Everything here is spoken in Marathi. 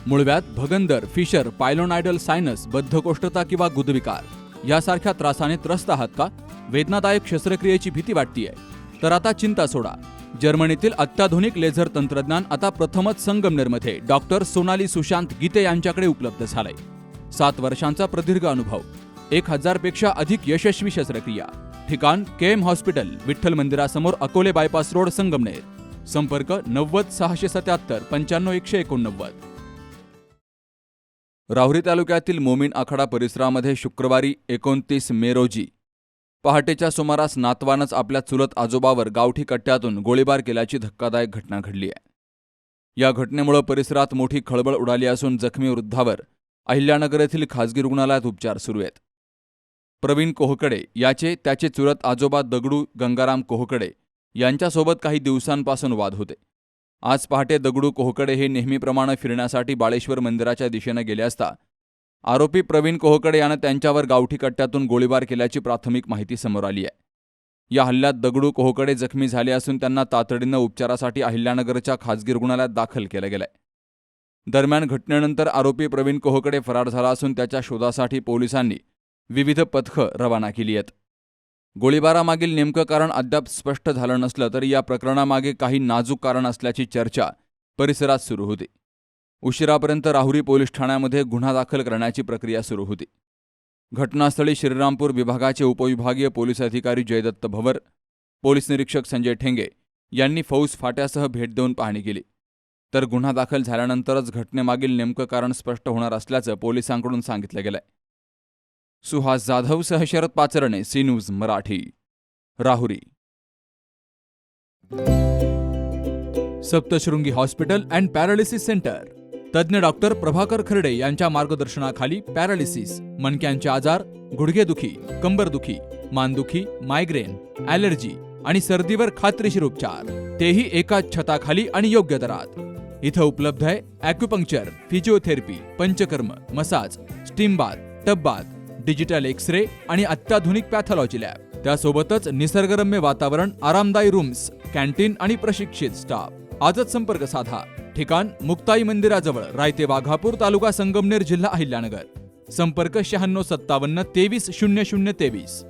मूळव्याध, भगंदर, फिशर, पायलोनायडल सायनस, बद्धकोष्ठता किंवा गुदविकार यासारख्या त्रासाने त्रस्त आहात का? वेदनादायक शस्त्रक्रियेची भीती वाटतेय? तर आता चिंता सोडा. जर्मनीतील अत्याधुनिक लेझर तंत्रज्ञान आता प्रथमच संगमनेरमध्ये डॉक्टर सोनाली सुशांत गीते यांच्याकडे उपलब्ध झालंय. 7 वर्षांचा प्रदीर्घ अनुभव, 1000 पेक्षा अधिक यशस्वी शस्त्रक्रिया. ठिकाण केएम हॉस्पिटल, विठ्ठल मंदिरासमोर, अकोले बायपास रोड, संगमनेर. संपर्क 90 677 95 189. राहुरी तालुक्यातील मोमीन आखाडा परिसरामध्ये शुक्रवारी 29 मे रोजी पहाटेच्या सुमारास नातवानच आपल्या चुलत आजोबावर गावठी कट्ट्यातून गोळीबार केल्याची धक्कादायक घटना घडली आहे. या घटनेमुळे परिसरात मोठी खळबळ उडाली असून जखमी वृद्धावर अहिल्यानगर येथील खासगी रुग्णालयात उपचार सुरू आहेत. प्रवीण कोहकडे याचे त्याचे चुलत आजोबा दगडू गंगाराम कोहकडे यांच्यासोबत काही दिवसांपासून वाद होते. आज पहाटे दगडू कोहकडे हे नेहमीप्रमाणे फिरण्यासाठी बाळेश्वर मंदिराच्या दिशेने गेले असता आरोपी प्रवीण कोहकडे यानं त्यांच्यावर गावठी कट्ट्यातून गोळीबार केल्याची प्राथमिक माहिती समोर आली आहे. या हल्ल्यात दगडू कोहकडे जखमी झाले असून त्यांना तातडीनं उपचारासाठी अहिल्यानगरच्या खासगी रुग्णालयात दाखल केलं गेलंय. दरम्यान घटनेनंतर आरोपी प्रवीण कोहकडे फरार झाला असून त्याच्या शोधासाठी पोलिसांनी विविध पथकं रवाना केली आहेत. गोळीबारामागील नेमकं कारण अद्याप स्पष्ट झालं नसलं तरी या प्रकरणामागे काही नाजूक कारण असल्याची चर्चा परिसरात सुरू होती. उशिरापर्यंत राहुरी पोलीस ठाण्यामध्ये गुन्हा दाखल करण्याची प्रक्रिया सुरू होती. घटनास्थळी श्रीरामपूर विभागाचे उपविभागीय पोलीस अधिकारी जयदत्त भवर, पोलीस निरीक्षक संजय ठेंगे यांनी फौज फाट्यासह भेट देऊन पाहणी केली. तर गुन्हा दाखल झाल्यानंतरच घटनेमागील नेमकं कारण स्पष्ट होणार असल्याचं पोलिसांकडून सांगितलं गेलंय. सुहास जाधवसह Sharad Pacharne, C news Marathi, Rahuri. Saptashrungi hospital and paralysis centre. तज्ज्ञ डॉक्टर प्रभाकर खर्डे यांच्या मार्गदर्शनाखाली पॅरालिसिस, मणक्यांचे आजार, गुडघेदुखी, कंबरदुखी, मानदुखी, मायग्रेन, ॲलर्जी आणि सर्दीवर खात्रीशीर उपचार, तेही एकाच छताखाली आणि योग्य दरात. इथं उपलब्ध आहे acupuncture, physiotherapy, panchakarma, massage, steam bath, tub bath, digital X-ray आणि अत्याधुनिक पॅथॉलॉजी लॅब. त्यासोबतच निसर्गरम्य वातावरण, आरामदायी रूम्स, कॅन्टीन आणि प्रशिक्षित स्टाफ. आजच संपर्क साधा. ठिकाण मुक्ताई मंदिराजवळ, रायते वाघापूर, तालुका संगमनेर, जिल्हा अहिल्यानगर. संपर्क 9657 23 0023.